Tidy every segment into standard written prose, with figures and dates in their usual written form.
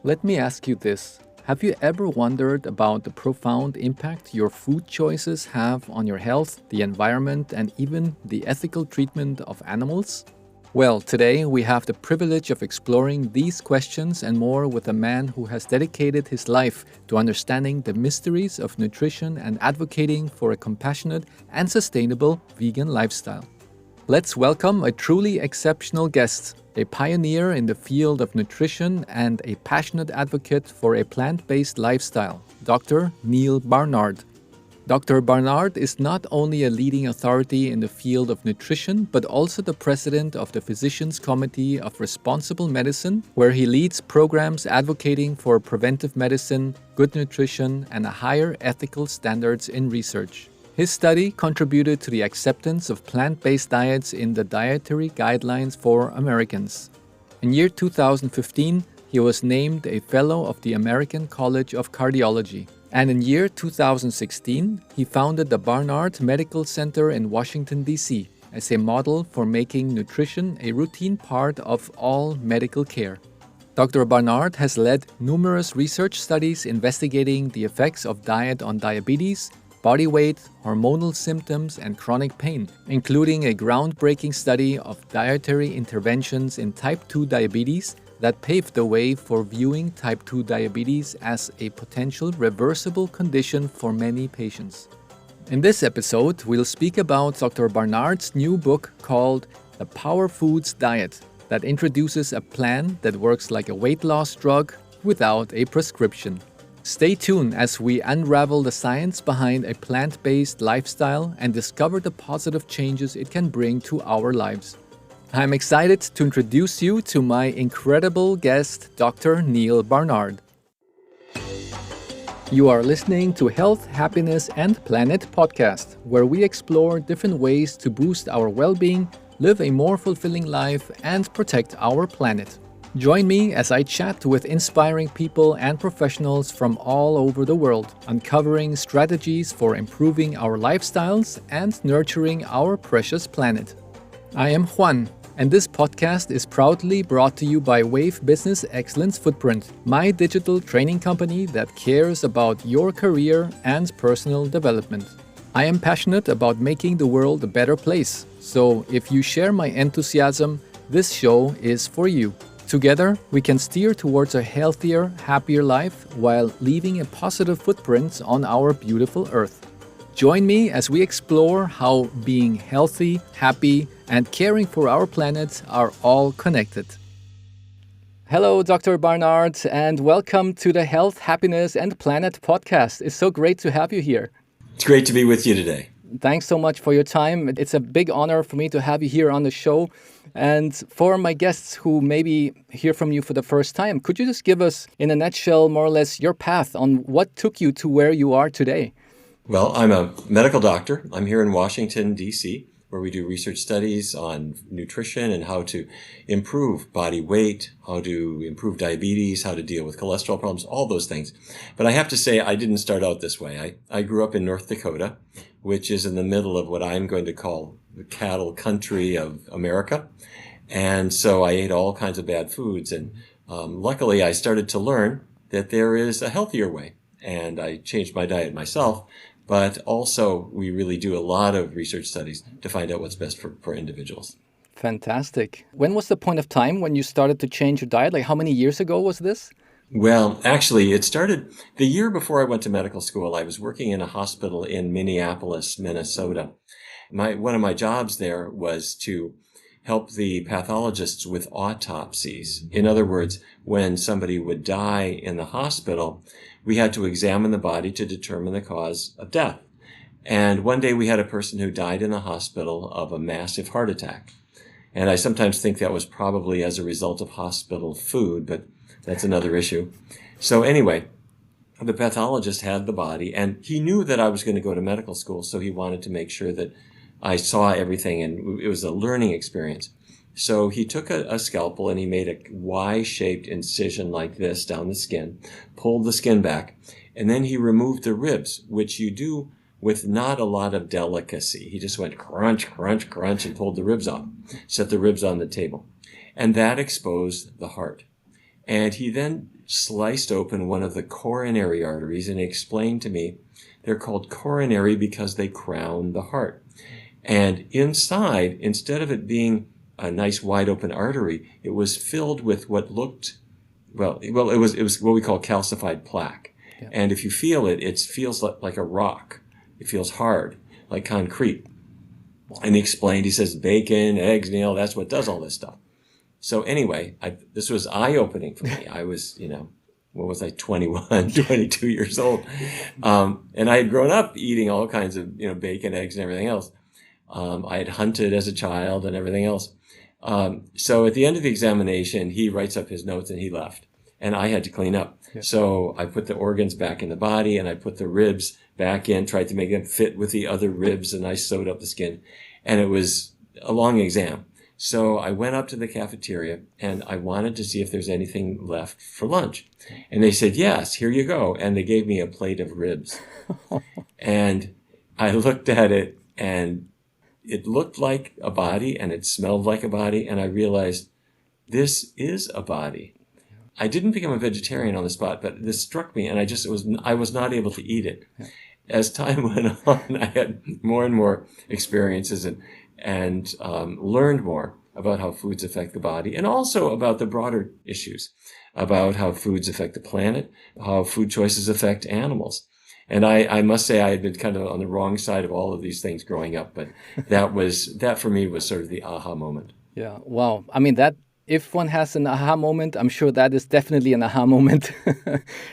Let me ask you this. Have you ever wondered about the profound impact your food choices have on your health, the environment, and even the ethical treatment of animals? Well, today we have the privilege of exploring these questions and more with a man who has dedicated his life to understanding the mysteries of nutrition and advocating for a compassionate and sustainable vegan lifestyle. Let's welcome a truly exceptional guest, a pioneer in the field of nutrition and a passionate advocate for a plant-based lifestyle, Dr. Neal Barnard. Dr. Barnard is not only a leading authority in the field of nutrition, but also the president of the Physicians Committee of Responsible Medicine, where he leads programs advocating for preventive medicine, good nutrition, and a higher ethical standards in research. His study contributed to the acceptance of plant-based diets in the Dietary Guidelines for Americans. In year 2015, he was named a Fellow of the American College of Cardiology. And in year 2016, he founded the Barnard Medical Center in Washington, D.C. as a model for making nutrition a routine part of all medical care. Dr. Barnard has led numerous research studies investigating the effects of diet on diabetes, body weight, hormonal symptoms, and chronic pain, including a groundbreaking study of dietary interventions in type 2 diabetes that paved the way for viewing type 2 diabetes as a potential reversible condition for many patients. In this episode, we'll speak about Dr. Barnard's new book called The Power Foods Diet that introduces a plan that works like a weight loss drug without a prescription. Stay tuned as we unravel the science behind a plant-based lifestyle and discover the positive changes it can bring to our lives. I'm excited to introduce you to my incredible guest, Dr. Neal Barnard. You are listening to Health, Happiness, and Planet podcast, where we explore different ways to boost our well-being, live a more fulfilling life, and protect our planet. Join me as I chat with inspiring people and professionals from all over the world, uncovering strategies for improving our lifestyles and nurturing our precious planet. I am Juan, and this podcast is proudly brought to you by Wave Business Excellence Footprint, my digital training company that cares about your career and personal development. I am passionate about making the world a better place, so if you share my enthusiasm, this show is for you. Together, we can steer towards a healthier, happier life while leaving a positive footprint on our beautiful Earth. Join me as we explore how being healthy, happy, and caring for our planet are all connected. Hello, Dr. Barnard, and welcome to the Health, Happiness, and Planet podcast. It's so great to have you here. It's great to be with you today. Thanks so much for your time. It's a big honor for me to have you here on the show. And for my guests who maybe hear from you for the first time, could you just give us, in a nutshell, more or less your path on what took you to where you are today? Well, I'm a medical doctor. I'm here in Washington, D.C., where we do research studies on nutrition and how to improve body weight, how to improve diabetes, how to deal with cholesterol problems, all those things. But I have to say, I didn't start out this way. I grew up in North Dakota, which is in the middle of what I'm going to call the cattle country of America. And so I ate all kinds of bad foods. And luckily, I started to learn that there is a healthier way. And I changed my diet myself. But also, we really do a lot of research studies to find out what's best for individuals. Fantastic. When was the point of time when you started to change your diet? Like how many years ago was this? Well, actually, it started the year before I went to medical school. I was working in a hospital in Minneapolis, Minnesota. One of my jobs there was to help the pathologists with autopsies. In other words, when somebody would die in the hospital, we had to examine the body to determine the cause of death. And one day we had a person who died in the hospital of a massive heart attack. And I sometimes think that was probably as a result of hospital food, but that's another issue. So anyway, the pathologist had the body, and he knew that I was going to go to medical school, so he wanted to make sure that I saw everything, and it was a learning experience. So he took a scalpel and he made a Y-shaped incision like this down the skin, pulled the skin back, and then he removed the ribs, which you do with not a lot of delicacy. He just went crunch, crunch, crunch, and pulled the ribs off, set the ribs on the table. And that exposed the heart. And he then sliced open one of the coronary arteries, and he explained to me they're called coronary because they crown the heart. And inside, instead of it being a nice wide open artery, it was filled with what looked, it was what we call calcified plaque. Yeah. And if you feel it, it feels like a rock. It feels hard, like concrete. Wow. And he explained, he says, bacon, eggs, Neal, that's what does all this stuff. So anyway, this was eye-opening for me. I was, 21, 22 years old. And I had grown up eating all kinds of, bacon, eggs, and everything else. I had hunted as a child and everything else. So at the end of the examination, he writes up his notes and he left. And I had to clean up. Yeah. So I put the organs back in the body and I put the ribs back in, tried to make them fit with the other ribs, and I sewed up the skin. And it was a long exam. So I went up to the cafeteria and I wanted to see if there's anything left for lunch. And they said, yes, here you go. And they gave me a plate of ribs. And I looked at it and it looked like a body and it smelled like a body. And I realized this is a body. I didn't become a vegetarian on the spot, but this struck me and I was not able to eat it. Yeah. As time went on, I had more and more experiences and learned more about how foods affect the body, and also about the broader issues about how foods affect the planet, how food choices affect animals. And I must say I had been kind of on the wrong side of all of these things growing up, but that for me was sort of the aha moment. Yeah. Wow. I mean, if one has an aha moment, I'm sure that is definitely an aha moment.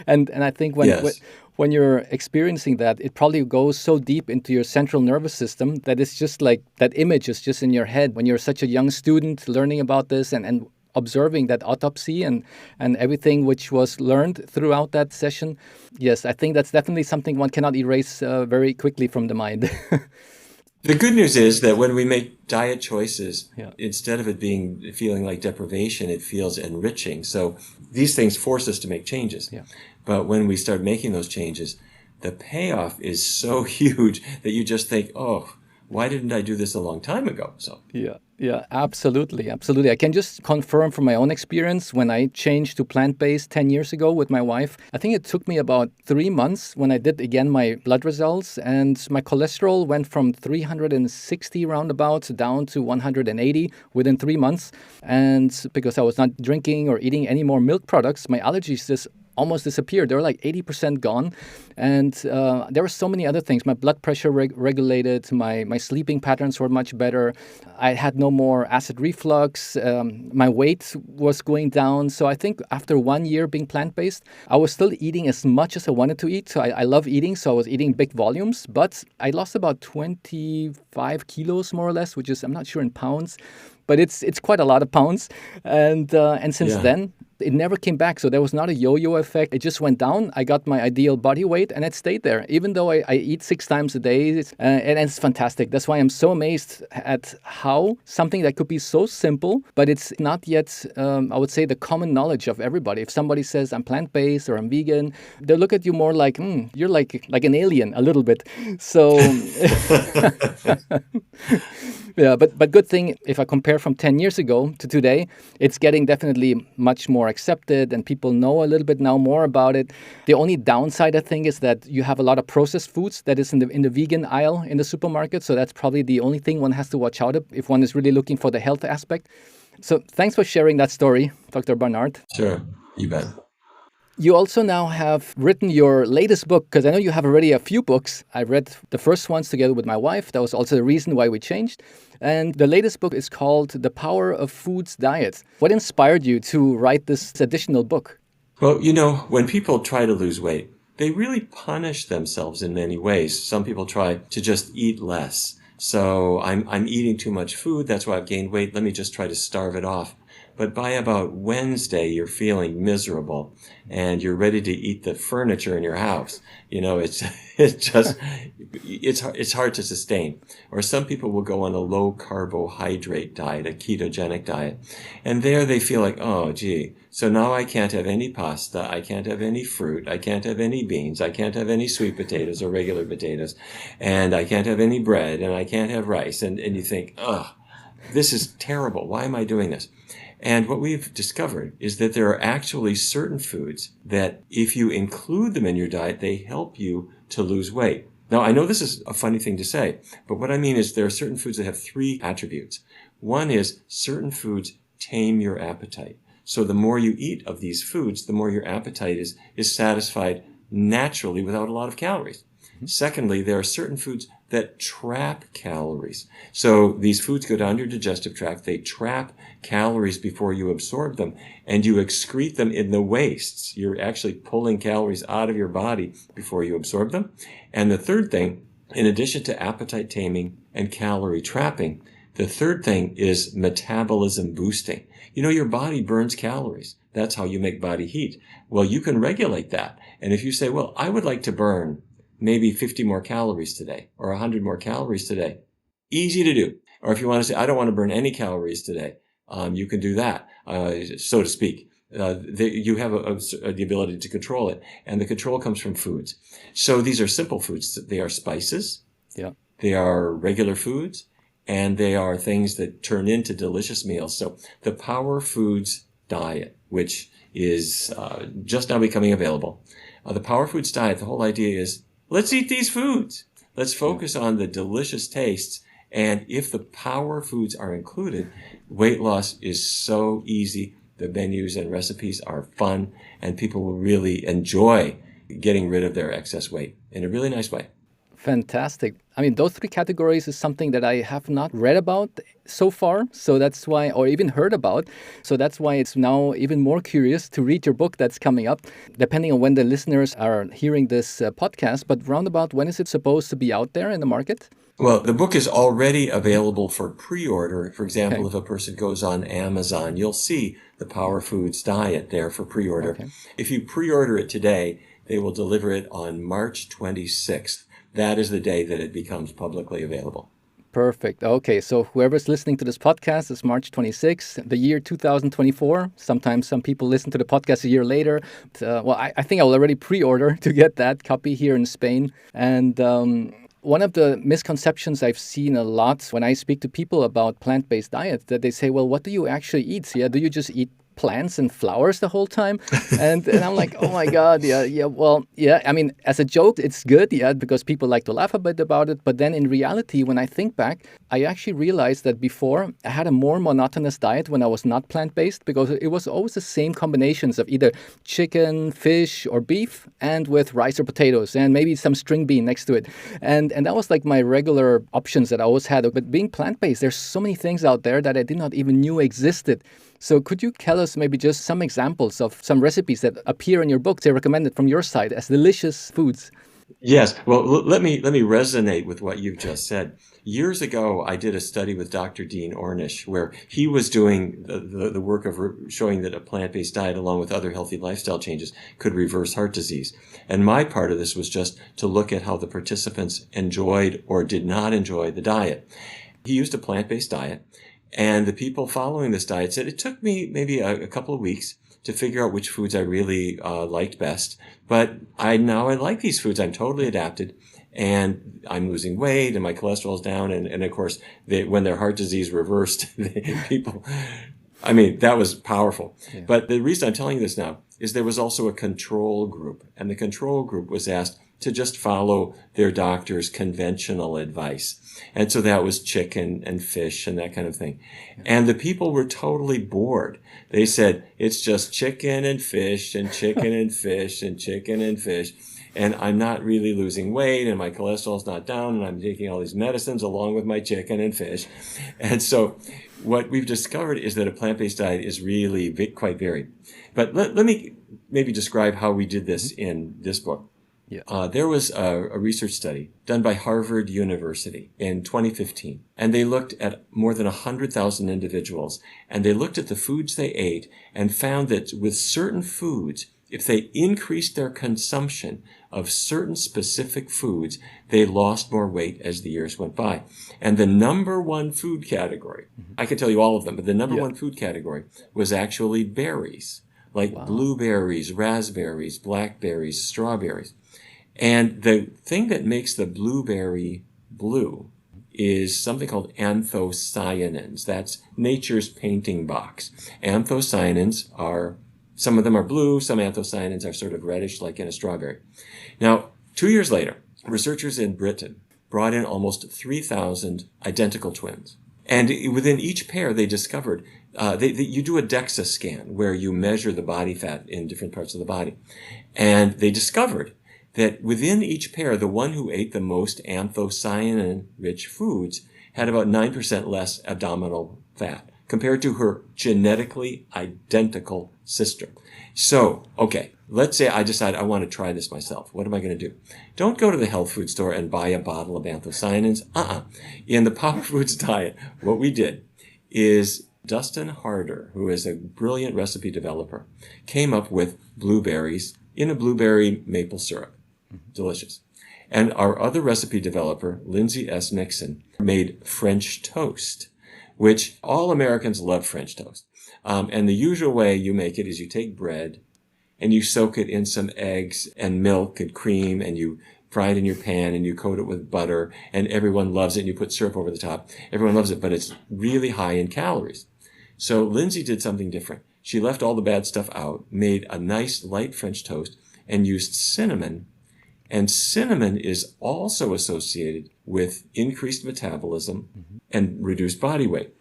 and I think when you're experiencing that, it probably goes so deep into your central nervous system that it's just like that image is just in your head when you're such a young student learning about this and observing that autopsy and everything which was learned throughout that session. Yes, I think that's definitely something one cannot erase very quickly from the mind. The good news is that when we make diet choices, instead of it feeling like deprivation, it feels enriching. So these things force us to make changes. Yeah. But when we start making those changes, the payoff is so huge that you just think, oh, why didn't I do this a long time ago? So yeah, absolutely. I can just confirm from my own experience when I changed to plant-based 10 years ago with my wife. I think it took me about 3 months when I did again my blood results, and my cholesterol went from 360 roundabout down to 180 within 3 months. And because I was not drinking or eating any more milk products, my allergies just almost disappeared. They were like 80% gone. And there were so many other things. My blood pressure regulated, my sleeping patterns were much better. I had no more acid reflux. My weight was going down. So I think after 1 year being plant-based, I was still eating as much as I wanted to eat. So I love eating. So I was eating big volumes, but I lost about 25 kilos more or less, which is, I'm not sure in pounds, but it's quite a lot of pounds. And since then, it never came back. So there was not a yo-yo effect. It just went down. I got my ideal body weight and it stayed there, even though I eat 6 times a day. And it's fantastic. That's why I'm so amazed at how something that could be so simple, but it's not yet, I would say, the common knowledge of everybody. If somebody says I'm plant-based or I'm vegan, they look at you more like, you're like an alien a little bit. So... Yeah, but good thing, if I compare from 10 years ago to today, it's getting definitely much more accepted and people know a little bit now more about it. The only downside, I think, is that you have a lot of processed foods that is in the vegan aisle in the supermarket. So that's probably the only thing one has to watch out if one is really looking for the health aspect. So thanks for sharing that story, Dr. Barnard. Sure, you bet. You also now have written your latest book, because I know you have already a few books. I read the first ones together with my wife. That was also the reason why we changed. And the latest book is called The Power of Food's Diet. What inspired you to write this additional book? Well, when people try to lose weight, they really punish themselves in many ways. Some people try to just eat less. So I'm eating too much food. That's why I've gained weight. Let me just try to starve it off. But by about Wednesday, you're feeling miserable and you're ready to eat the furniture in your house. It's hard to sustain. Or some people will go on a low carbohydrate diet, a ketogenic diet. And there they feel like, oh, gee, so now I can't have any pasta. I can't have any fruit. I can't have any beans. I can't have any sweet potatoes or regular potatoes. And I can't have any bread and I can't have rice. And you think, oh, this is terrible. Why am I doing this? And what we've discovered is that there are actually certain foods that if you include them in your diet, they help you to lose weight. Now, I know this is a funny thing to say, but what I mean is there are certain foods that have three attributes. One is certain foods tame your appetite. So the more you eat of these foods, the more your appetite is satisfied naturally without a lot of calories. Secondly, there are certain foods that trap calories. So these foods go down your digestive tract. They trap calories before you absorb them, and you excrete them in the wastes. You're actually pulling calories out of your body before you absorb them. And the third thing, in addition to appetite taming and calorie trapping, the third thing is metabolism boosting. You know, your body burns calories. That's how you make body heat. Well, you can regulate that. And if you say, well, I would like to burn maybe 50 more calories today or 100 more calories today, easy to do. Or if you want to say, I don't want to burn any calories today, you can do that, so to speak. You have the ability to control it. And the control comes from foods. So these are simple foods. They are spices. Yeah. They are regular foods. And they are things that turn into delicious meals. So the Power Foods diet, which is just now becoming available. The Power Foods diet, the whole idea is, let's eat these foods. Let's focus on the delicious tastes. And if the power foods are included, weight loss is so easy. The menus and recipes are fun, and people will really enjoy getting rid of their excess weight in a really nice way. Fantastic. I mean, those three categories is something that I have not read about so far. So that's why, or even heard about. So that's why it's now even more curious to read your book that's coming up, depending on when the listeners are hearing this podcast. But roundabout, when is it supposed to be out there in the market? Well, the book is already available for pre-order. For example, if a person goes on Amazon, you'll see the Power Foods diet there for pre-order. Okay. If you pre-order it today, they will deliver it on March 26th. That is the day that it becomes publicly available. Perfect. Okay, so whoever's listening to this podcast is March 26th, the year 2024. Sometimes some people listen to the podcast a year later. I think I will already pre-order to get that copy here in Spain. And one of the misconceptions I've seen a lot when I speak to people about plant-based diets, that they say, well, what do you actually eat? Yeah, do you just eat plants and flowers the whole time? And I'm like, oh my God, yeah. I mean, as a joke, it's good, yeah, because people like to laugh a bit about it. But then in reality, when I think back, I actually realized that before I had a more monotonous diet when I was not plant-based, because it was always the same combinations of either chicken, fish, or beef, and with rice or potatoes, and maybe some string bean next to it. And that was like my regular options that I always had. But being plant-based, there's so many things out there that I did not even knew existed. So could you tell us maybe just some examples of some recipes that appear in your book, they recommended from your side as delicious foods? Yes. Well, let me resonate with what you've just said. Years ago, I did a study with Dr. Dean Ornish where he was doing the work of showing that a plant-based diet, along with other healthy lifestyle changes, could reverse heart disease. And my part of this was just to look at how the participants enjoyed or did not enjoy the diet. He used a plant-based diet. And the people following this diet said, it took me maybe a couple of weeks to figure out which foods I really liked best. But I like these foods. I'm totally adapted. And I'm losing weight and my cholesterol's down. And of course, when their heart disease reversed, people, I mean, that was powerful. Yeah. But the reason I'm telling you this now is there was also a control group. And the control group was asked to just follow their doctor's conventional advice. And so that was chicken and fish and that kind of thing. And the people were totally bored. They said, it's just chicken and fish and chicken and fish and chicken and fish. And I'm not really losing weight and my cholesterol's not down and I'm taking all these medicines along with my chicken and fish. And so what we've discovered is that a plant-based diet is really quite varied. But let me maybe describe how we did this in this book. Yeah. There was a research study done by Harvard University in 2015, and they looked at more than 100,000 individuals, and they looked at the foods they ate and found that with certain foods, if they increased their consumption of certain specific foods, they lost more weight as the years went by. And the number one food category, I can tell you all of them, but the number one food category was actually berries, like blueberries, raspberries, blackberries, strawberries. And the thing that makes the blueberry blue is something called anthocyanins. That's nature's painting box. Anthocyanins are, some of them are blue, some anthocyanins are sort of reddish, like in a strawberry. Now, 2 years later, researchers in Britain brought in almost 3,000 identical twins. And within each pair, they discovered, you do a DEXA scan where you measure the body fat in different parts of the body. And they discovered that within each pair, the one who ate the most anthocyanin-rich foods had about 9% less abdominal fat compared to her genetically identical sister. So, okay, let's say I decide I want to try this myself. What am I going to do? Don't go to the health food store and buy a bottle of anthocyanins. In the Pop Foods diet, what we did is Dustin Harder, who is a brilliant recipe developer, came up with blueberries in a blueberry maple syrup. Delicious. And our other recipe developer, Lindsay S. Nixon, made French toast, which all Americans love French toast. And the usual way you make it is you take bread and you soak it in some eggs and milk and cream, and you fry it in your pan and you coat it with butter, and everyone loves it, and you put syrup over the top. Everyone loves it, but it's really high in calories. So Lindsay did something different. She left all the bad stuff out, made a nice light French toast, and used cinnamon. And cinnamon is also associated with increased metabolism and reduced body weight.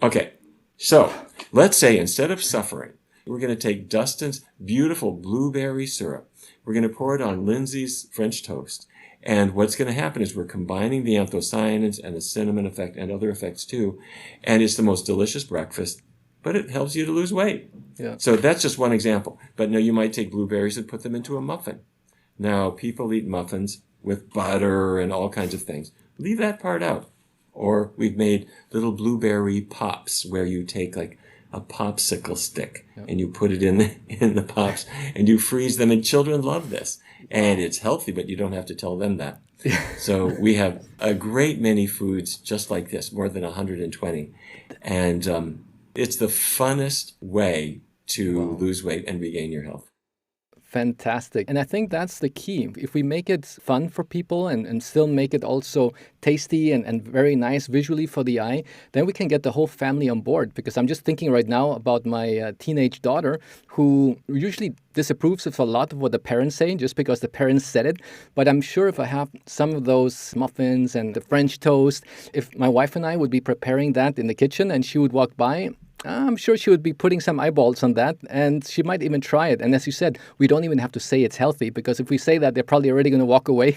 Okay, so let's say instead of suffering, we're going to take Dustin's beautiful blueberry syrup. We're going to pour it on Lindsay's French toast. And what's going to happen is we're combining the anthocyanins and the cinnamon effect and other effects too. And it's the most delicious breakfast, but it helps you to lose weight. Yeah. So that's just one example. But now you might take blueberries and put them into a muffin. Now, people eat muffins with butter and all kinds of things. Leave that part out. Or we've made little blueberry pops where you take like a popsicle stick and you put it in the pops and you freeze them, and children love this. And it's healthy, but you don't have to tell them that. So we have a great many foods just like this, more than 120. And it's the funnest way to lose weight and regain your health. Fantastic. And I think that's the key. If we make it fun for people and still make it also tasty and very nice visually for the eye, then we can get the whole family on board. Because I'm just thinking right now about my teenage daughter, who usually disapproves of a lot of what the parents say just because the parents said it. But I'm sure if I have some of those muffins and the French toast, if my wife and I would be preparing that in the kitchen and she would walk by, I'm sure she would be putting some eyeballs on that, and she might even try it. And as you said, we don't even have to say it's healthy, because if we say that, they're probably already going to walk away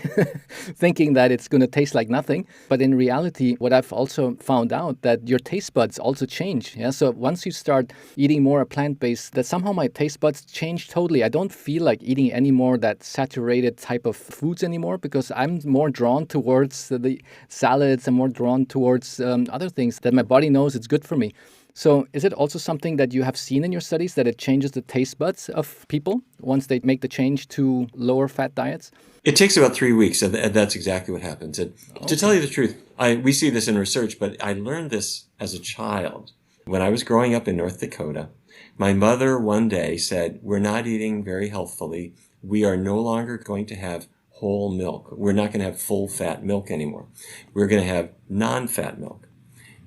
thinking that it's going to taste like nothing. But in reality, what I've also found out, that your taste buds also change. Yeah. So once you start eating more plant-based, that somehow my taste buds change totally. I don't feel like eating any more that saturated type of foods anymore, because I'm more drawn towards the salads. I'm more drawn towards other things that my body knows it's good for me. So is it also something that you have seen in your studies, that it changes the taste buds of people once they make the change to lower fat diets? It takes about 3 weeks, and that's exactly what happens. And to tell you the truth, we see this in research, but I learned this as a child. When I was growing up in North Dakota, my mother one day said, "We're not eating very healthfully. We are no longer going to have whole milk. We're not going to have full fat milk anymore. We're going to have non-fat milk."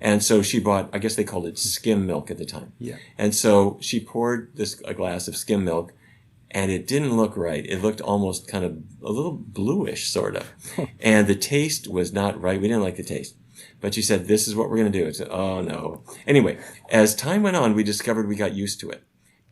And so she bought, I guess they called it skim milk at the time. Yeah. And so she poured a glass of skim milk, and it didn't look right. It looked almost kind of a little bluish, sort of. And the taste was not right. We didn't like the taste. But she said, "This is what we're going to do." I said, "Oh, no." Anyway, as time went on, we discovered we got used to it.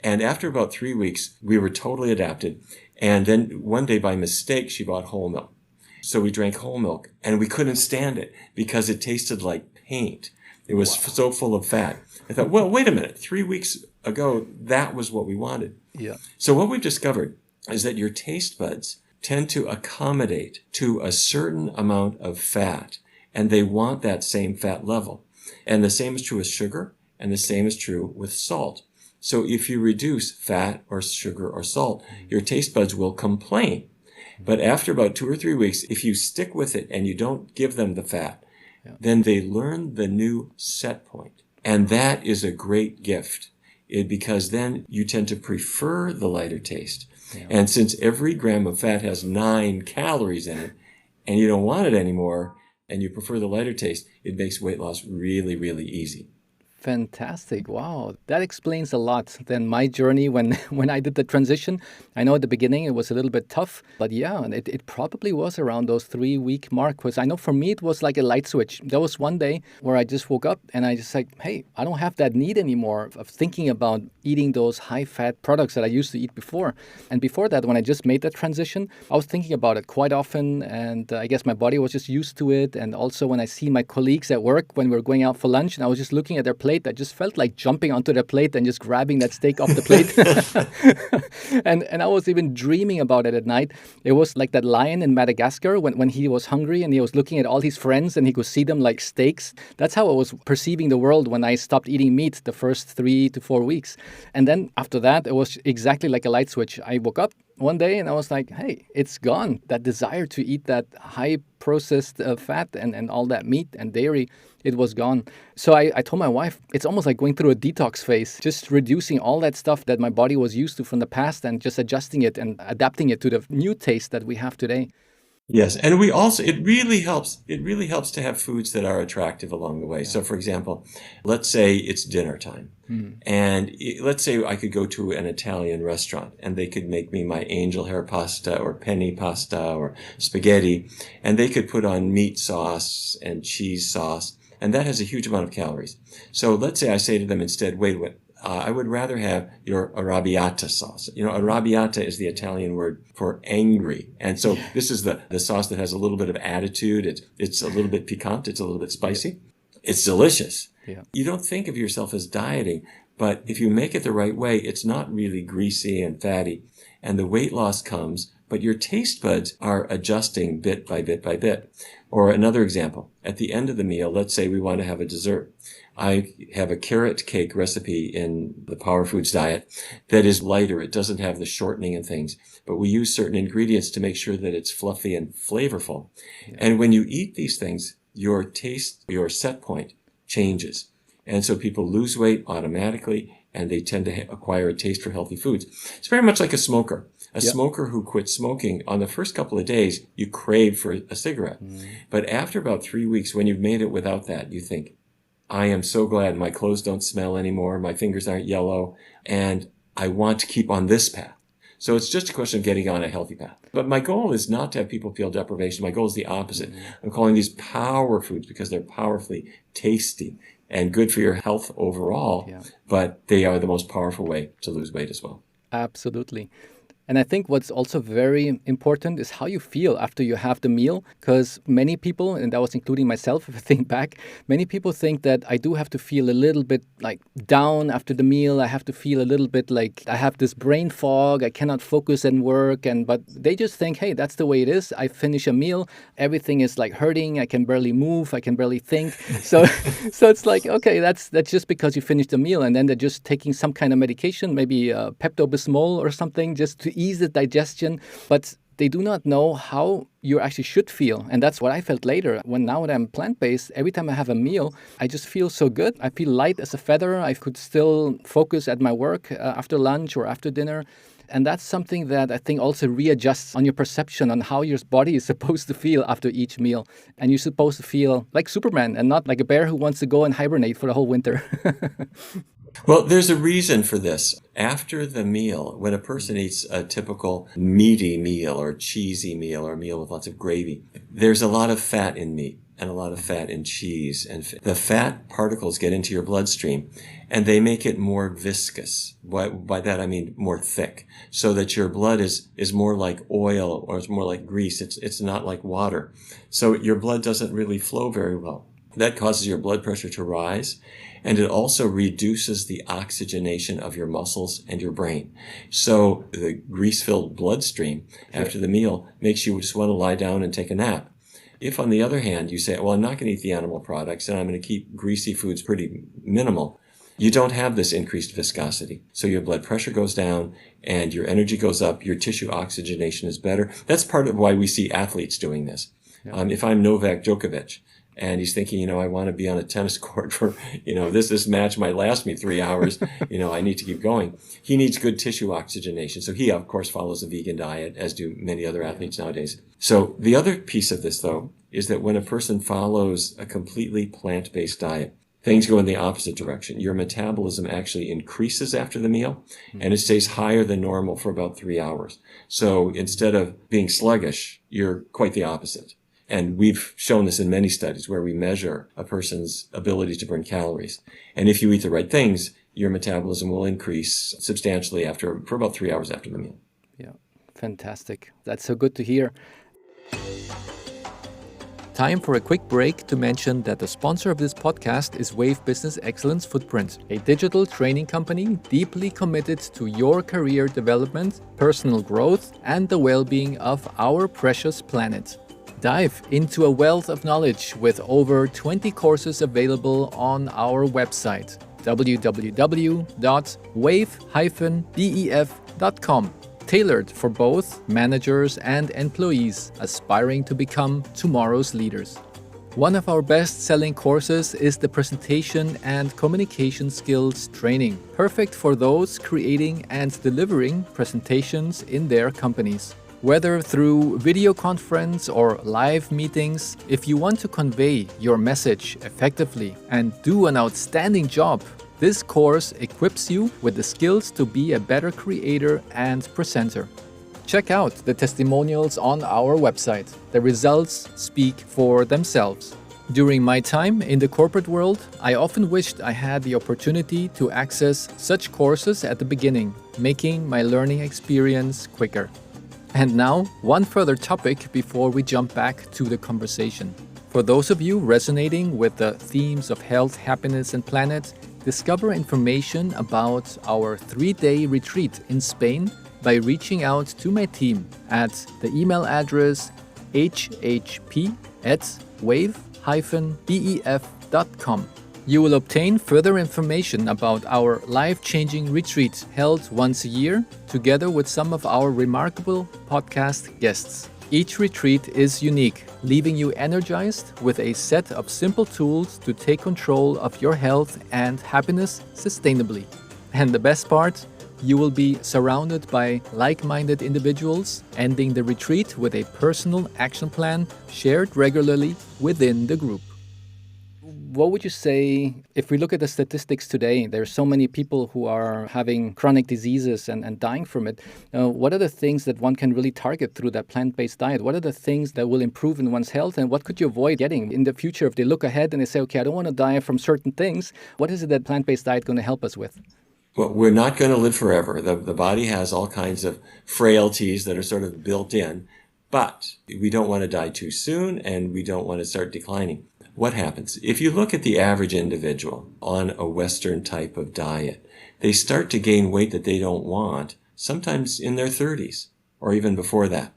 And after about 3 weeks, we were totally adapted. And then one day, by mistake, she bought whole milk. So we drank whole milk, and we couldn't stand it because it tasted like paint. It was so full of fat. I thought, well, wait a minute. 3 weeks ago, that was what we wanted. Yeah. So what we've discovered is that your taste buds tend to accommodate to a certain amount of fat, and they want that same fat level. And the same is true with sugar, and the same is true with salt. So if you reduce fat or sugar or salt, your taste buds will complain. But after about 2 or 3 weeks, if you stick with it and you don't give them the fat, then they learn the new set point. And that is a great gift, because then you tend to prefer the lighter taste. Yeah. And since every gram of fat has 9 calories in it, and you don't want it anymore, and you prefer the lighter taste, it makes weight loss really, really easy. Fantastic. Wow. That explains a lot. Then my journey when when I did the transition, I know at the beginning it was a little bit tough, but yeah, and it probably was around those 3 week mark. Because I know for me it was like a light switch. There was one day where I just woke up and I just like, hey, I don't have that need anymore of thinking about eating those high fat products that I used to eat before. And before that, when I just made that transition, I was thinking about it quite often. And I guess my body was just used to it. And also when I see my colleagues at work when we were going out for lunch and I was just looking at their plate, I just felt like jumping onto the plate and just grabbing that steak off the plate. and I was even dreaming about it at night. It was like that lion in Madagascar when he was hungry and he was looking at all his friends and he could see them like steaks. That's how I was perceiving the world when I stopped eating meat the first 3 to 4 weeks. And then after that, it was exactly like a light switch. I woke up one day and I was like, hey, it's gone. That desire to eat that high processed fat and all that meat and dairy, it was gone. So I told my wife, it's almost like going through a detox phase, just reducing all that stuff that my body was used to from the past and just adjusting it and adapting it to the new taste that we have today. Yes, and we also, it really helps to have foods that are attractive along the way. Yeah. So for example, let's say it's dinner time. And let's say I could go to an Italian restaurant and they could make me my angel hair pasta or penne pasta or spaghetti, and they could put on meat sauce and cheese sauce, and that has a huge amount of calories. So let's say I say to them instead, wait, I would rather have your arrabbiata sauce. Arrabbiata is the Italian word for angry. And so this is the sauce that has a little bit of attitude. It's a little bit piquant. It's a little bit spicy. It's delicious. Yeah. You don't think of yourself as dieting, but if you make it the right way, it's not really greasy and fatty. And the weight loss comes, but your taste buds are adjusting bit by bit by bit. Or another example, at the end of the meal, let's say we want to have a dessert. I have a carrot cake recipe in the Power Foods diet that is lighter. It doesn't have the shortening and things, but we use certain ingredients to make sure that it's fluffy and flavorful. Yeah. And when you eat these things, your taste, your set point changes. And so people lose weight automatically and they tend to acquire a taste for healthy foods. It's very much like a smoker. A smoker who quits smoking, on the first couple of days, you crave for a cigarette. But after about 3 weeks, when you've made it without that, you think, I am so glad my clothes don't smell anymore, my fingers aren't yellow, and I want to keep on this path. So it's just a question of getting on a healthy path. But my goal is not to have people feel deprivation. My goal is the opposite. I'm calling these power foods because they're powerfully tasty and good for your health overall, but they are the most powerful way to lose weight as well. Absolutely. And I think what's also very important is how you feel after you have the meal, because many people, and that was including myself, if I think back, many people think that I do have to feel a little bit like down after the meal. I have to feel a little bit like I have this brain fog. I cannot focus and work. But they just think, hey, that's the way it is. I finish a meal. Everything is like hurting. I can barely move. I can barely think. So it's like, okay, that's just because you finished the meal. And then they're just taking some kind of medication, maybe Pepto-Bismol or something, just to ease the digestion, but they do not know how you actually should feel. And that's what I felt later. Now that I'm plant-based, every time I have a meal, I just feel so good. I feel light as a feather. I could still focus at my work after lunch or after dinner. And that's something that I think also readjusts on your perception on how your body is supposed to feel after each meal. And you're supposed to feel like Superman and not like a bear who wants to go and hibernate for the whole winter. Well, there's a reason for this. After the meal, when a person eats a typical meaty meal or cheesy meal or a meal with lots of gravy, there's a lot of fat in meat and a lot of fat in cheese. And the fat particles get into your bloodstream and they make it more viscous. By that I mean more thick, so that your blood is more like oil or it's more like grease. It's not like water. So your blood doesn't really flow very well. That causes your blood pressure to rise, and it also reduces the oxygenation of your muscles and your brain. So the grease-filled bloodstream after the meal makes you just want to lie down and take a nap. If, on the other hand, you say, well, I'm not going to eat the animal products and I'm going to keep greasy foods pretty minimal, you don't have this increased viscosity. So your blood pressure goes down and your energy goes up, your tissue oxygenation is better. That's part of why we see athletes doing this. If I'm Novak Djokovic, and he's thinking, I want to be on a tennis court for, this match might last me 3 hours. I need to keep going. He needs good tissue oxygenation. So he, of course, follows a vegan diet, as do many other athletes nowadays. So the other piece of this, though, is that when a person follows a completely plant-based diet, things go in the opposite direction. Your metabolism actually increases after the meal, and it stays higher than normal for about 3 hours. So instead of being sluggish, you're quite the opposite. And we've shown this in many studies where we measure a person's ability to burn calories. And if you eat the right things, your metabolism will increase substantially for about 3 hours after the meal. Yeah, fantastic. That's so good to hear. Time for a quick break to mention that the sponsor of this podcast is Wave Business Excellence Footprint, a digital training company deeply committed to your career development, personal growth, and the well-being of our precious planet. Dive into a wealth of knowledge with over 20 courses available on our website, www.wave-bef.com, tailored for both managers and employees aspiring to become tomorrow's leaders. One of our best-selling courses is the Presentation and Communication Skills Training, perfect for those creating and delivering presentations in their companies. Whether through video conference or live meetings, if you want to convey your message effectively and do an outstanding job, this course equips you with the skills to be a better creator and presenter. Check out the testimonials on our website. The results speak for themselves. During my time in the corporate world, I often wished I had the opportunity to access such courses at the beginning, making my learning experience quicker. And now, one further topic before we jump back to the conversation. For those of you resonating with the themes of health, happiness, and planet, discover information about our 3-day retreat in Spain by reaching out to my team at the email address hhp@wave-bef.com. You will obtain further information about our life-changing retreat held once a year, together with some of our remarkable podcast guests. Each retreat is unique, leaving you energized with a set of simple tools to take control of your health and happiness sustainably. And the best part, you will be surrounded by like-minded individuals, ending the retreat with a personal action plan shared regularly within the group. What would you say, if we look at the statistics today, there's so many people who are having chronic diseases and dying from it. What are the things that one can really target through that plant-based diet? What are the things that will improve in one's health, and what could you avoid getting in the future if they look ahead and they say, okay, I don't want to die from certain things. What is it that plant-based diet going to help us with? Well, we're not going to live forever. The body has all kinds of frailties that are sort of built in, but we don't want to die too soon, and we don't want to start declining. What happens? If you look at the average individual on a Western type of diet, they start to gain weight that they don't want, sometimes in their 30s or even before that.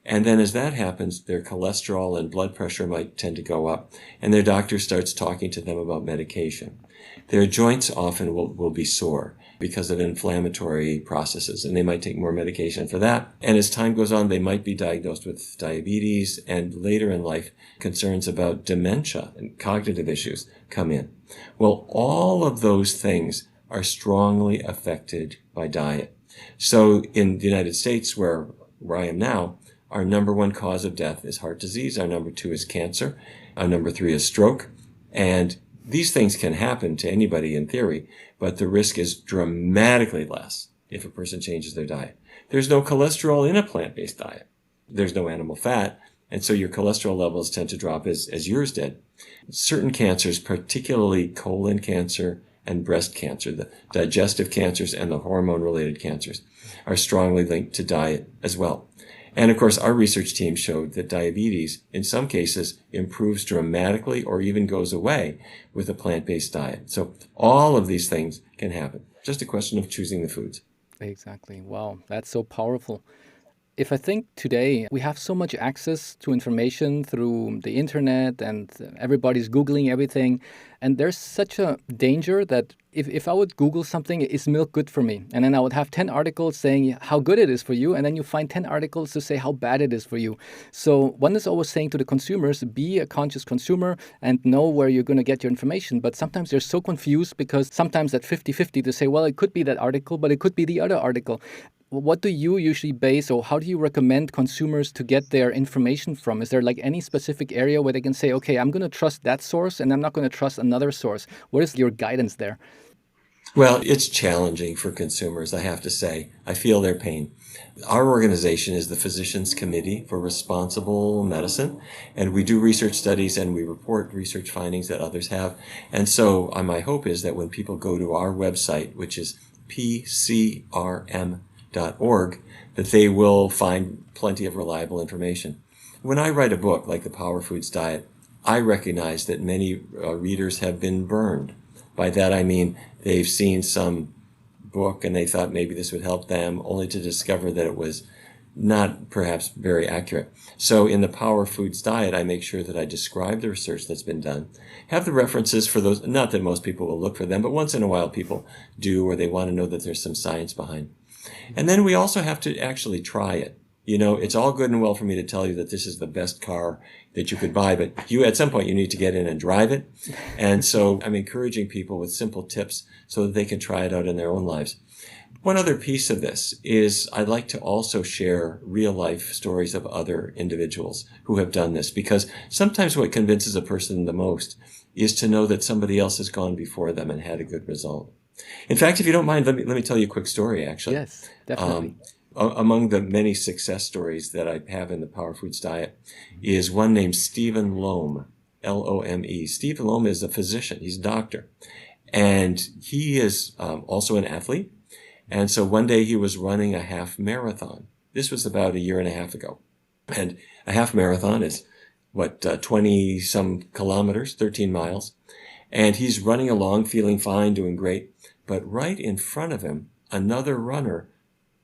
And then as that happens, their cholesterol and blood pressure might tend to go up, and their doctor starts talking to them about medication. Their joints often will be sore because of inflammatory processes, and they might take more medication for that. And as time goes on, they might be diagnosed with diabetes, and later in life, concerns about dementia and cognitive issues come in. Well, all of those things are strongly affected by diet. So in the United States, where I am now, our number one cause of death is heart disease. Our number 2 is cancer. Our number 3 is stroke. And these things can happen to anybody in theory, but the risk is dramatically less if a person changes their diet. There's no cholesterol in a plant-based diet. There's no animal fat, and so your cholesterol levels tend to drop as yours did. Certain cancers, particularly colon cancer and breast cancer, the digestive cancers and the hormone-related cancers, are strongly linked to diet as well. And of course, our research team showed that diabetes, in some cases, improves dramatically or even goes away with a plant-based diet. So all of these things can happen. Just a question of choosing the foods. Exactly. Wow, that's so powerful. If I think today we have so much access to information through the internet and everybody's Googling everything, and there's such a danger that if I would Google something, is milk good for me? And then I would have 10 articles saying how good it is for you, and then you find 10 articles to say how bad it is for you. So one is always saying to the consumers, be a conscious consumer and know where you're going to get your information. But sometimes they're so confused because sometimes at 50-50 they say, well, it could be that article, but it could be the other article. what do you usually base, or how do you recommend consumers to get their information from? Is there like any specific area where they can say, okay, I'm going to trust that source and I'm not going to trust another source? What is your guidance there? Well, it's challenging for consumers, I have to say. I feel their pain. Our organization is the Physicians Committee for Responsible Medicine, and we do research studies and we report research findings that others have. And so my hope is that when people go to our website, which is pcrm.org, that they will find plenty of reliable information. When I write a book like The Power Foods Diet, I recognize that many readers have been burned. By that I mean they've seen some book and they thought maybe this would help them, only to discover that it was not perhaps very accurate. So in The Power Foods Diet, I make sure that I describe the research that's been done, have the references for those, not that most people will look for them, but once in a while people do, or they want to know that there's some science behind. And then we also have to actually try it. You know, it's all good and well for me to tell you that this is the best car that you could buy, but at some point you need to get in and drive it. And so I'm encouraging people with simple tips so that they can try it out in their own lives. One other piece of this is I'd like to also share real life stories of other individuals who have done this, because sometimes what convinces a person the most is to know that somebody else has gone before them and had a good result. In fact, if you don't mind, let me tell you a quick story, actually. Yes, definitely. Among the many success stories that I have in the Power Foods Diet is one named Stephen Lome, Lome. Stephen Lome is a physician. He's a doctor. And he is also an athlete. And so one day he was running a half marathon. This was about a year and a half ago. And a half marathon is, 20-some kilometers, 13 miles. And he's running along, feeling fine, doing great. But right in front of him, another runner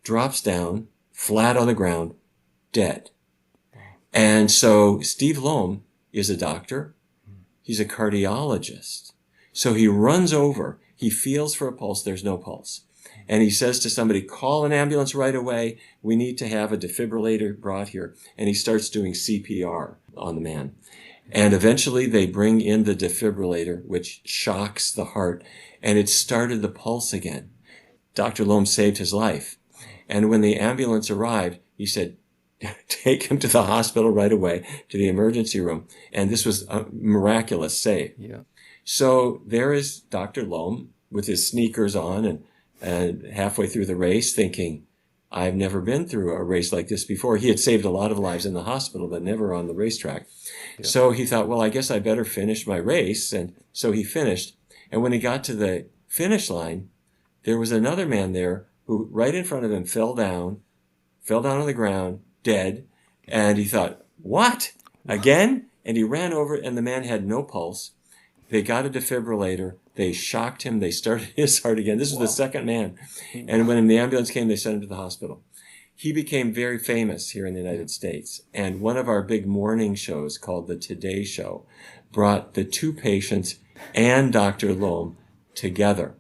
drops down, flat on the ground, dead. And so Steve Lome is a doctor. He's a cardiologist. So he runs over, he feels for a pulse, there's no pulse. And he says to somebody, call an ambulance right away. We need to have a defibrillator brought here. And he starts doing CPR on the man. And eventually they bring in the defibrillator, which shocks the heart, and it started the pulse again. Dr. Lome saved his life. And when the ambulance arrived, he said, take him to the hospital right away, to the emergency room. And this was a miraculous save. Yeah. So there is Dr. Lome with his sneakers on and halfway through the race thinking, I've never been through a race like this before. He had saved a lot of lives in the hospital, but never on the racetrack. Yeah. So he thought, well, I guess I better finish my race. And so he finished. And when he got to the finish line, there was another man there who right in front of him fell down on the ground, dead. And he thought, what? Again? And he ran over, and the man had no pulse. They got a defibrillator. They shocked him. They started his heart again. This was the second man. And when the ambulance came, they sent him to the hospital. He became very famous here in the United States. And one of our big morning shows called The Today Show brought the two patients and Dr. Lome together.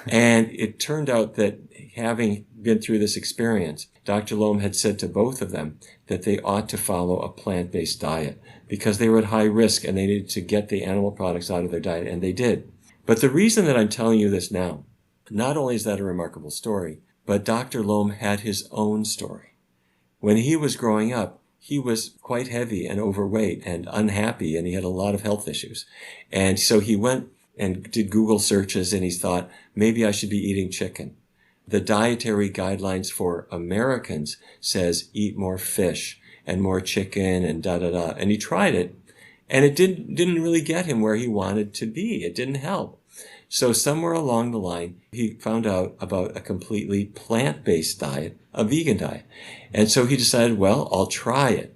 And it turned out that having been through this experience, Dr. Lome had said to both of them that they ought to follow a plant-based diet because they were at high risk and they needed to get the animal products out of their diet, and they did. But the reason that I'm telling you this now, not only is that a remarkable story, but Dr. Lome had his own story. When he was growing up, he was quite heavy and overweight and unhappy, and he had a lot of health issues. And so he went and did Google searches, and he thought, maybe I should be eating chicken. The Dietary Guidelines for Americans says eat more fish and more chicken and da-da-da. And he tried it, and it didn't really get him where he wanted to be. It didn't help. So somewhere along the line, he found out about a completely plant-based diet, a vegan diet. And so he decided, well, I'll try it.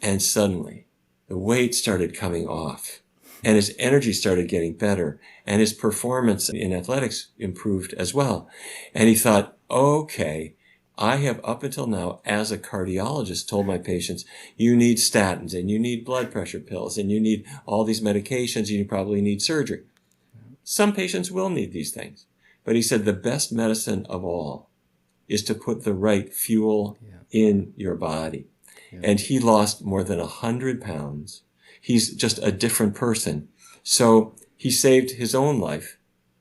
And suddenly, the weight started coming off, and his energy started getting better, and his performance in athletics improved as well. And he thought, okay, I have up until now, as a cardiologist, told my patients, you need statins, and you need blood pressure pills, and you need all these medications, and you probably need surgery. Some patients will need these things. But he said the best medicine of all is to put the right fuel in your body. Yeah. And he lost more than 100 pounds. He's just a different person. So he saved his own life,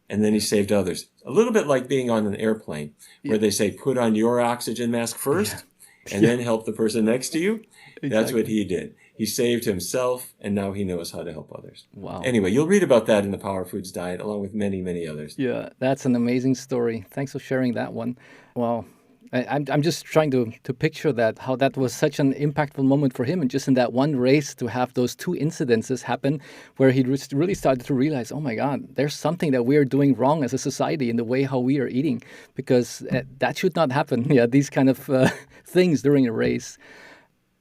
and then he saved others. A little bit like being on an airplane where they say, put on your oxygen mask first and then help the person next to you. That's what he did. He saved himself, and now he knows how to help others. Wow. Anyway, you'll read about that in the Power Foods Diet, along with many, many others. Yeah, that's an amazing story. Thanks for sharing that one. Wow. I'm just trying to picture that, how that was such an impactful moment for him. And just in that one race to have those two incidences happen where he really started to realize, oh my God, there's something that we are doing wrong as a society in the way how we are eating, because that should not happen. Yeah, these kind of things during a race.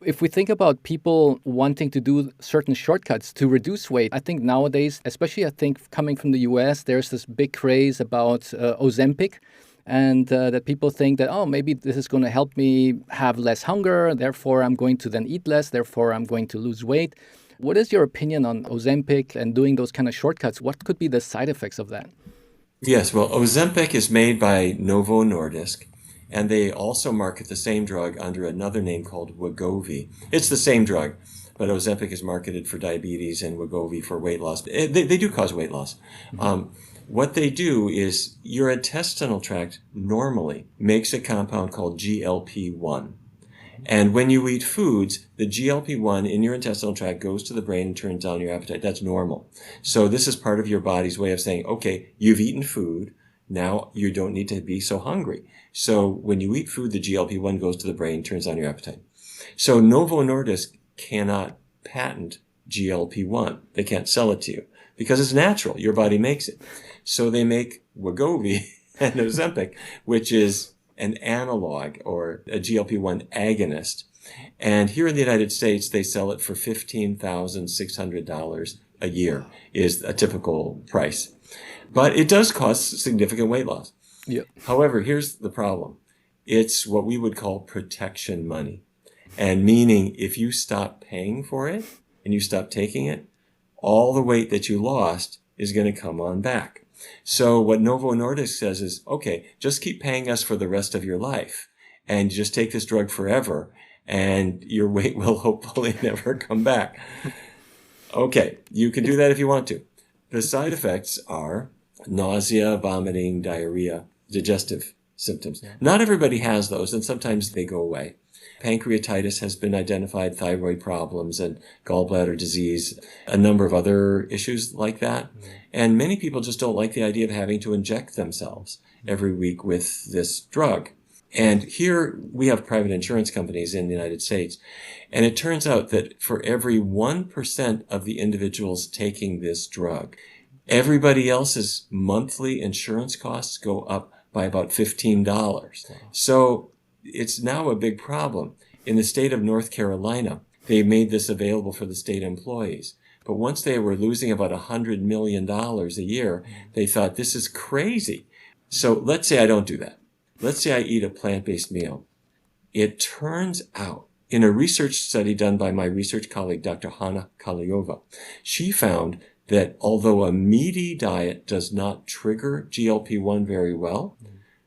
If we think about people wanting to do certain shortcuts to reduce weight, I think nowadays, especially I think coming from the US, there's this big craze about Ozempic, and that people think that, oh, maybe this is going to help me have less hunger, therefore I'm going to then eat less, therefore I'm going to lose weight. What is your opinion on Ozempic and doing those kind of shortcuts? What could be the side effects of that? Yes, well, Ozempic is made by Novo Nordisk, and they also market the same drug under another name called Wegovy. It's the same drug, but Ozempic is marketed for diabetes and Wegovy for weight loss. They do cause weight loss. What they do is your intestinal tract normally makes a compound called GLP-1. And when you eat foods, the GLP-1 in your intestinal tract goes to the brain and turns down your appetite. That's normal. So this is part of your body's way of saying, okay, you've eaten food. Now you don't need to be so hungry. So when you eat food, the GLP-1 goes to the brain, turns down your appetite. So Novo Nordisk cannot patent GLP-1. They can't sell it to you because it's natural. Your body makes it. So they make Wegovy and Ozempic, which is an analog or a GLP-1 agonist. And here in the United States, they sell it for $15,600 a year is a typical price. But it does cause significant weight loss. Yep. However, here's the problem. It's what we would call protection money. And meaning if you stop paying for it and you stop taking it, all the weight that you lost is going to come on back. So what Novo Nordisk says is, okay, just keep paying us for the rest of your life and just take this drug forever and your weight will hopefully never come back. Okay, you can do that if you want to. The side effects are nausea, vomiting, diarrhea, digestive symptoms. Not everybody has those, and sometimes they go away. Pancreatitis has been identified, thyroid problems, and gallbladder disease, a number of other issues like that. And many people just don't like the idea of having to inject themselves every week with this drug. And here we have private insurance companies in the United States. And it turns out that for every 1% of the individuals taking this drug, everybody else's monthly insurance costs go up by about $15. So it's now a big problem. In the state of North Carolina, they made this available for the state employees. But once they were losing about $100 million a year, they thought, this is crazy. So let's say I don't do that. Let's say I eat a plant-based meal. It turns out, in a research study done by my research colleague, Dr. Hanna Kaliova, she found that although a meaty diet does not trigger GLP-1 very well,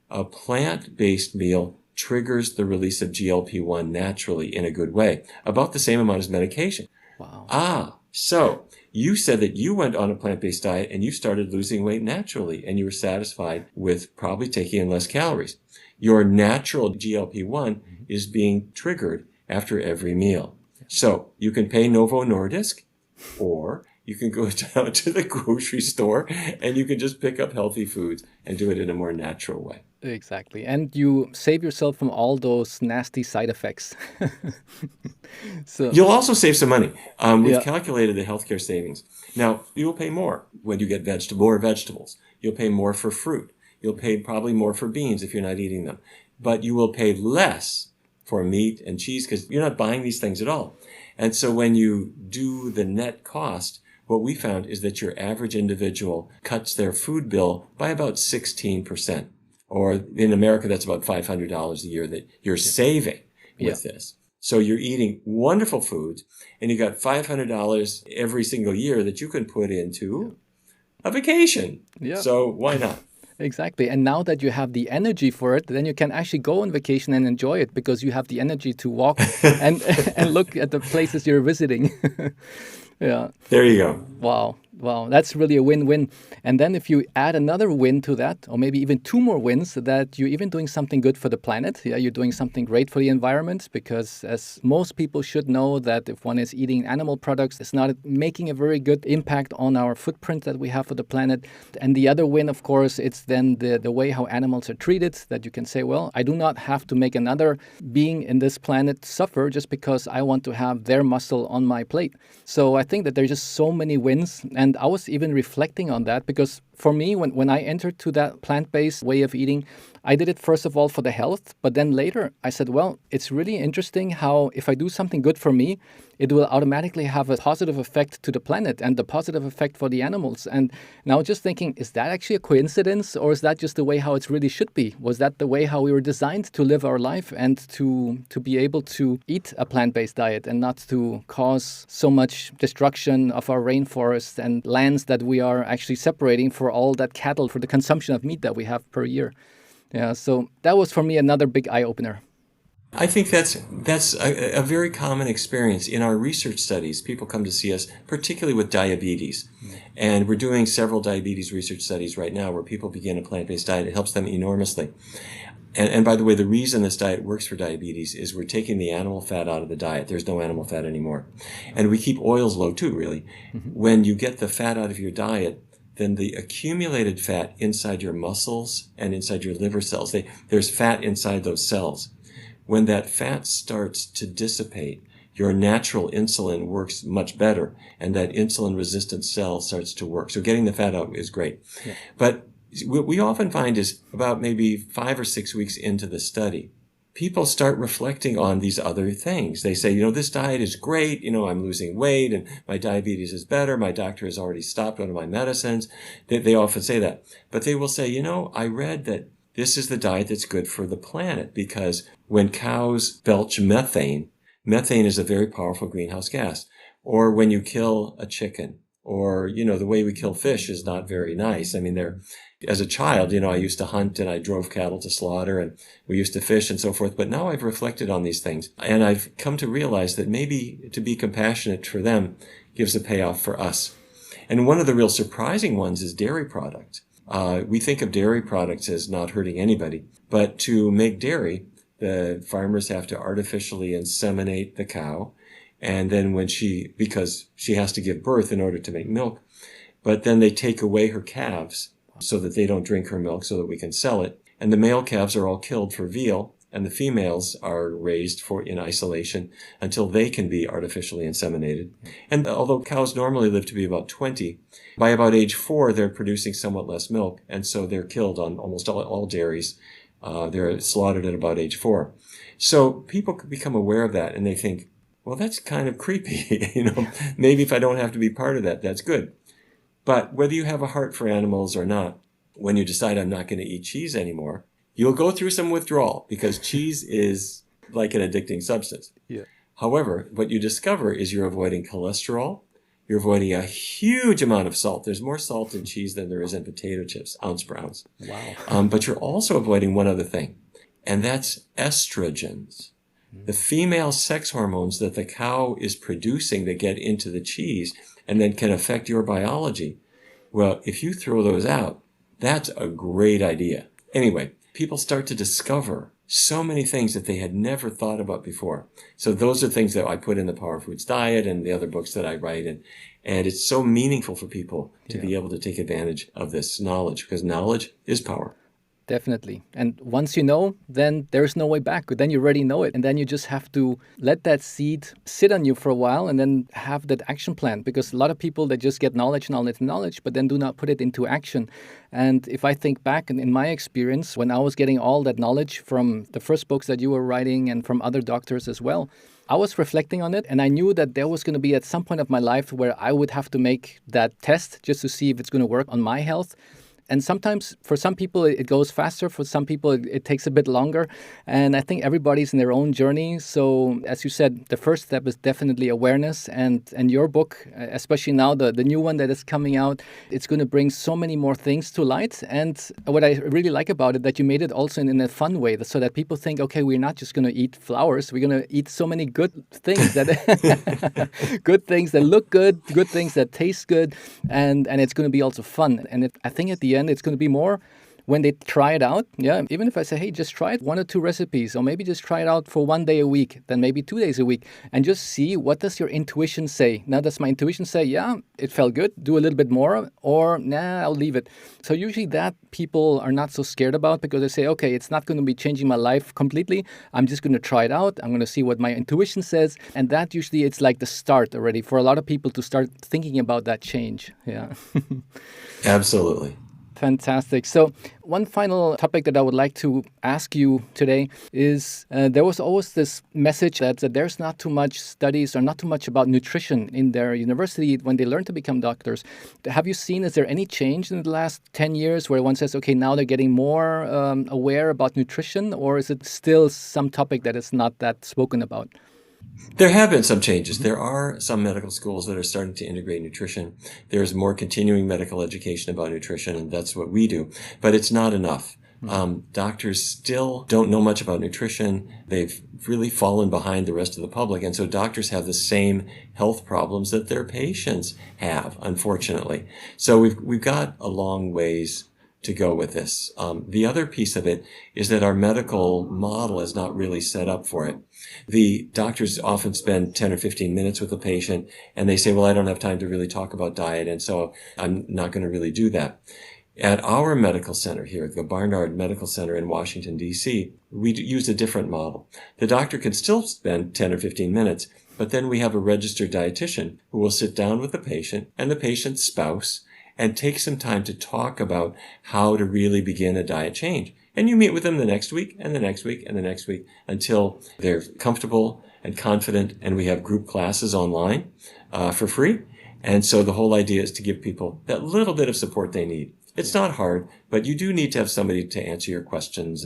a plant-based meal triggers the release of GLP-1 naturally in a good way, about the same amount as medication. Wow. So you said that you went on a plant-based diet and you started losing weight naturally and you were satisfied with probably taking in less calories. Your natural GLP-1 is being triggered after every meal. So you can pay Novo Nordisk, or you can go down to the grocery store and you can just pick up healthy foods and do it in a more natural way. Exactly. And you save yourself from all those nasty side effects. So you'll also save some money. We've calculated the healthcare savings. Now, you'll pay more when you get more vegetables. You'll pay more for fruit. You'll pay probably more for beans if you're not eating them. But you will pay less for meat and cheese because you're not buying these things at all. And so when you do the net cost, what we found is that your average individual cuts their food bill by about 16%. Or in America, that's about $500 a year that you're saving with this. So you're eating wonderful foods, and you got $500 every single year that you can put into a vacation. Yeah. So why not? Exactly. And now that you have the energy for it, then you can actually go on vacation and enjoy it because you have the energy to walk and look at the places you're visiting. Yeah. There you go. Wow. Wow, that's really a win-win. And then if you add another win to that, or maybe even two more wins, that you're even doing something good for the planet. Yeah, you're doing something great for the environment, because as most people should know, that if one is eating animal products, it's not making a very good impact on our footprint that we have for the planet. And the other win, of course, it's then the way how animals are treated, that you can say, well, I do not have to make another being in this planet suffer just because I want to have their muscle on my plate. So I think that there's just so many wins. And I was even reflecting on that, because for me, when I entered to that plant-based way of eating, I did it first of all for the health, but then later I said, well, it's really interesting how if I do something good for me, it will automatically have a positive effect to the planet and the positive effect for the animals. And now just thinking, is that actually a coincidence, or is that just the way how it really should be? Was that the way how we were designed to live our life and to be able to eat a plant-based diet and not to cause so much destruction of our rainforests and lands that we are actually separating for all that cattle, for the consumption of meat that we have per year? Yeah, so that was for me another big eye-opener. I think that's a very common experience. In our research studies, people come to see us, particularly with diabetes. And we're doing several diabetes research studies right now where people begin a plant-based diet. It helps them enormously. And by the way, the reason this diet works for diabetes is we're taking the animal fat out of the diet. There's no animal fat anymore. And we keep oils low too, really. When you get the fat out of your diet, then the accumulated fat inside your muscles and inside your liver cells, there's fat inside those cells. When that fat starts to dissipate, your natural insulin works much better, and that insulin-resistant cell starts to work. So getting the fat out is great. Yeah. But what we often find is about maybe 5 or 6 weeks into the study, people start reflecting on these other things. They say, this diet is great. I'm losing weight and my diabetes is better. My doctor has already stopped one of my medicines. They often say that. But they will say, I read that this is the diet that's good for the planet, because when cows belch methane is a very powerful greenhouse gas. Or when you kill a chicken, or, the way we kill fish is not very nice. I mean, as a child, I used to hunt and I drove cattle to slaughter and we used to fish and so forth. But now I've reflected on these things and I've come to realize that maybe to be compassionate for them gives a payoff for us. And one of the real surprising ones is dairy products. We think of dairy products as not hurting anybody, but to make dairy, the farmers have to artificially inseminate the cow. And then because she has to give birth in order to make milk, but then they take away her calves so that they don't drink her milk so that we can sell it. And the male calves are all killed for veal, and the females are raised in isolation until they can be artificially inseminated. And although cows normally live to be about 20, by about age 4, they're producing somewhat less milk, and so they're killed on almost all dairies. They're slaughtered at about age 4. So people become aware of that, and they think, well, that's kind of creepy. Maybe if I don't have to be part of that, that's good. But whether you have a heart for animals or not, when you decide I'm not going to eat cheese anymore, you'll go through some withdrawal, because cheese is like an addicting substance. Yeah. However, what you discover is you're avoiding cholesterol. You're avoiding a huge amount of salt. There's more salt in cheese than there is in potato chips, ounce per ounce. Wow. But you're also avoiding one other thing, and that's estrogens. The female sex hormones that the cow is producing that get into the cheese and then can affect your biology. Well, if you throw those out, that's a great idea. Anyway, people start to discover so many things that they had never thought about before. So those are things that I put in the Power Foods Diet and the other books that I write. And it's so meaningful for people to be able to take advantage of this knowledge, because knowledge is power. Definitely. And once you know, then there's no way back. Then you already know it. And then you just have to let that seed sit on you for a while and then have that action plan. Because a lot of people, they just get knowledge, but then do not put it into action. And if I think back in my experience, when I was getting all that knowledge from the first books that you were writing and from other doctors as well, I was reflecting on it, and I knew that there was going to be at some point of my life where I would have to make that test just to see if it's going to work on my health. And sometimes for some people it goes faster, for some people it takes a bit longer. And I think everybody's in their own journey. So as you said, the first step is definitely awareness. And your book, especially now, the new one that is coming out, it's going to bring so many more things to light. And what I really like about it, that you made it also in a fun way, so that people think, okay, we're not just going to eat flowers, we're going to eat so many good things that good things that look good things that taste good, and it's going to be also fun. And I think at the end it's going to be more when they try it out. Yeah, even if I say, hey, just try it 1 or 2 recipes, or maybe just try it out for 1 day a week, then maybe 2 days a week, and just see, what does your intuition say? Now, does my intuition say, yeah, it felt good, do a little bit more, or nah, I'll leave it? So usually that people are not so scared about, because they say, okay, it's not going to be changing my life completely. I'm just going to try it out. I'm going to see what my intuition says. And that usually it's like the start already for a lot of people to start thinking about that change. Yeah. Absolutely. Fantastic. So one final topic that I would like to ask you today is there was always this message that there's not too much studies or not too much about nutrition in their university when they learn to become doctors. Have you seen, is there any change in the last 10 years where one says, okay, now they're getting more aware about nutrition, or is it still some topic that is not that spoken about? There have been some changes. There are some medical schools that are starting to integrate nutrition. There's more continuing medical education about nutrition, and that's what we do. But it's not enough. Doctors still don't know much about nutrition. They've really fallen behind the rest of the public. And so doctors have the same health problems that their patients have, unfortunately. So we've got a long ways to go with this. The other piece of it is that our medical model is not really set up for it. The doctors often spend 10 or 15 minutes with a patient, and they say, well, I don't have time to really talk about diet, and so I'm not going to really do that. At our medical center here, the Barnard Medical Center in Washington, D.C., we use a different model. The doctor can still spend 10 or 15 minutes, but then we have a registered dietitian who will sit down with the patient and the patient's spouse and take some time to talk about how to really begin a diet change. And you meet with them the next week and the next week and the next week until they're comfortable and confident, and we have group classes online for free. And so the whole idea is to give people that little bit of support they need. It's not hard, but you do need to have somebody to answer your questions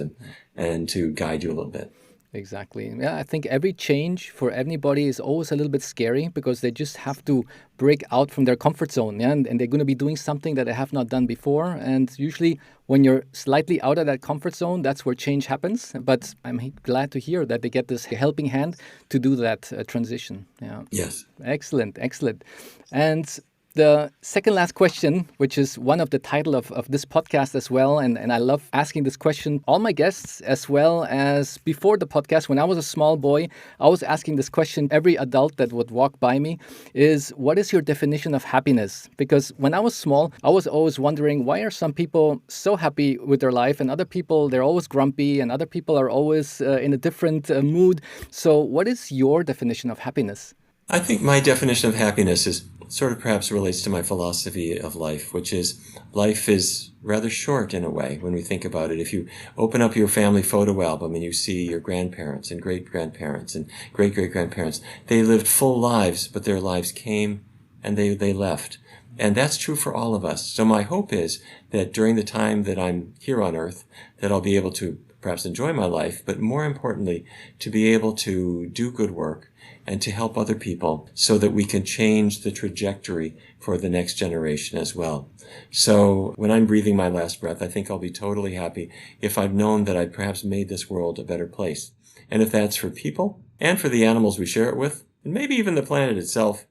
and to guide you a little bit. Exactly. Yeah, I think every change for anybody is always a little bit scary, because they just have to break out from their comfort zone. Yeah? And they're going to be doing something that they have not done before. And usually when you're slightly out of that comfort zone, that's where change happens. But I'm glad to hear that they get this helping hand to do that transition. Yeah. Yes. Excellent. Excellent. And the second last question, which is one of the title of this podcast as well, and I love asking this question, all my guests, as well as before the podcast, when I was a small boy, I was asking this question, every adult that would walk by me, is what is your definition of happiness? Because when I was small, I was always wondering, why are some people so happy with their life and other people, they're always grumpy, and other people are always in a different mood. So what is your definition of happiness? I think my definition of happiness is sort of perhaps relates to my philosophy of life, which is life is rather short in a way when we think about it. If you open up your family photo album and you see your grandparents and great-grandparents and great-great-grandparents, they lived full lives, but their lives came and they left. And that's true for all of us. So my hope is that during the time that I'm here on earth, that I'll be able to perhaps enjoy my life, but more importantly, to be able to do good work and to help other people so that we can change the trajectory for the next generation as well. So when I'm breathing my last breath, I think I'll be totally happy if I've known that I perhaps made this world a better place. And if that's for people and for the animals we share it with, and maybe even the planet itself,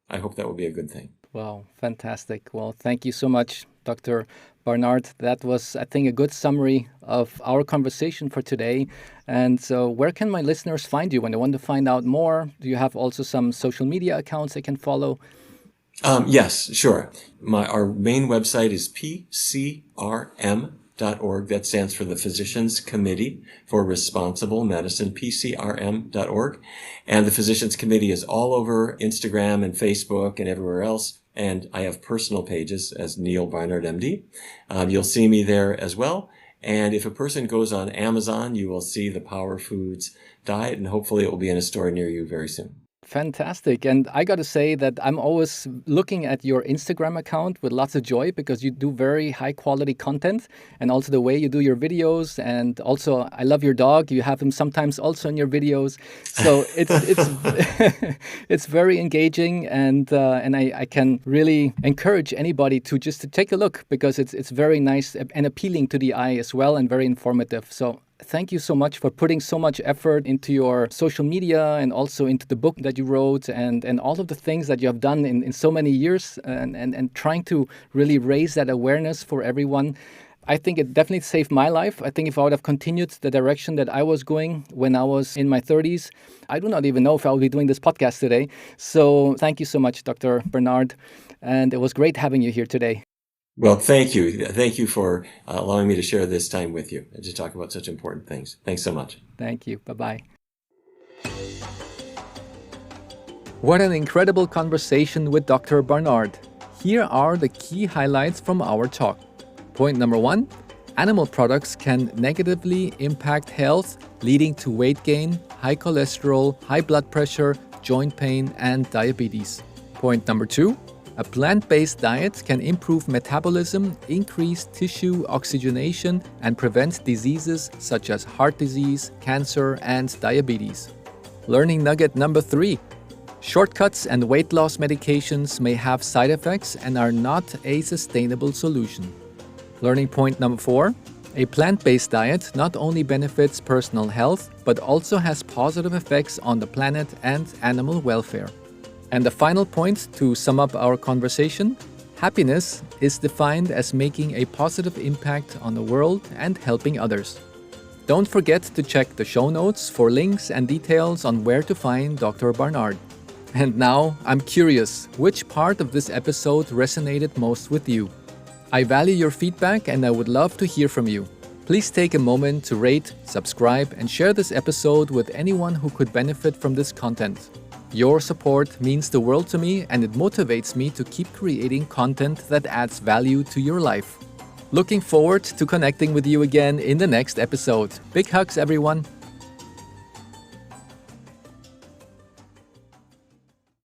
I hope that will be a good thing. Wow, fantastic. Well, thank you so much, Dr. Barnard. That was, I think, a good summary of our conversation for today. And so where can my listeners find you when they want to find out more? Do you have also some social media accounts they can follow? Yes, sure. Our main website is pcrm.org. That stands for the Physicians Committee for Responsible Medicine, pcrm.org. And the Physicians Committee is all over Instagram and Facebook and everywhere else. And I have personal pages as Neal Barnard, MD. You'll see me there as well. And if a person goes on Amazon, you will see the Power Foods diet, and hopefully it will be in a store near you very soon. Fantastic. And I got to say that I'm always looking at your Instagram account with lots of joy because you do very high quality content, and also the way you do your videos. And also, I love your dog. You have him sometimes also in your videos. So it's it's very engaging, and I can really encourage anybody to just to take a look because it's very nice and appealing to the eye as well, and very informative. So thank you so much for putting so much effort into your social media and also into the book that you wrote, and all of the things that you have done in so many years, and trying to really raise that awareness for everyone. I think it definitely saved my life. I think if I would have continued the direction that I was going when I was in my 30s, I do not even know if I would be doing this podcast today. So thank you so much, Dr. Barnard. And it was great having you here today. Well, thank you. Thank you for allowing me to share this time with you and to talk about such important things. Thanks so much. Thank you. Bye-bye. What an incredible conversation with Dr. Barnard. Here are the key highlights from our talk. Point number 1, animal products can negatively impact health, leading to weight gain, high cholesterol, high blood pressure, joint pain, and diabetes. Point number 2, a plant-based diet can improve metabolism, increase tissue oxygenation, and prevent diseases such as heart disease, cancer, and diabetes. Learning nugget number 3. Shortcuts and weight loss medications may have side effects and are not a sustainable solution. Learning point number 4. A plant-based diet not only benefits personal health, but also has positive effects on the planet and animal welfare. And the final point to sum up our conversation: happiness is defined as making a positive impact on the world and helping others. Don't forget to check the show notes for links and details on where to find Dr. Barnard. And now, I'm curious, which part of this episode resonated most with you? I value your feedback and I would love to hear from you. Please take a moment to rate, subscribe, and share this episode with anyone who could benefit from this content. Your support means the world to me, and it motivates me to keep creating content that adds value to your life. Looking forward to connecting with you again in the next episode. Big hugs, everyone.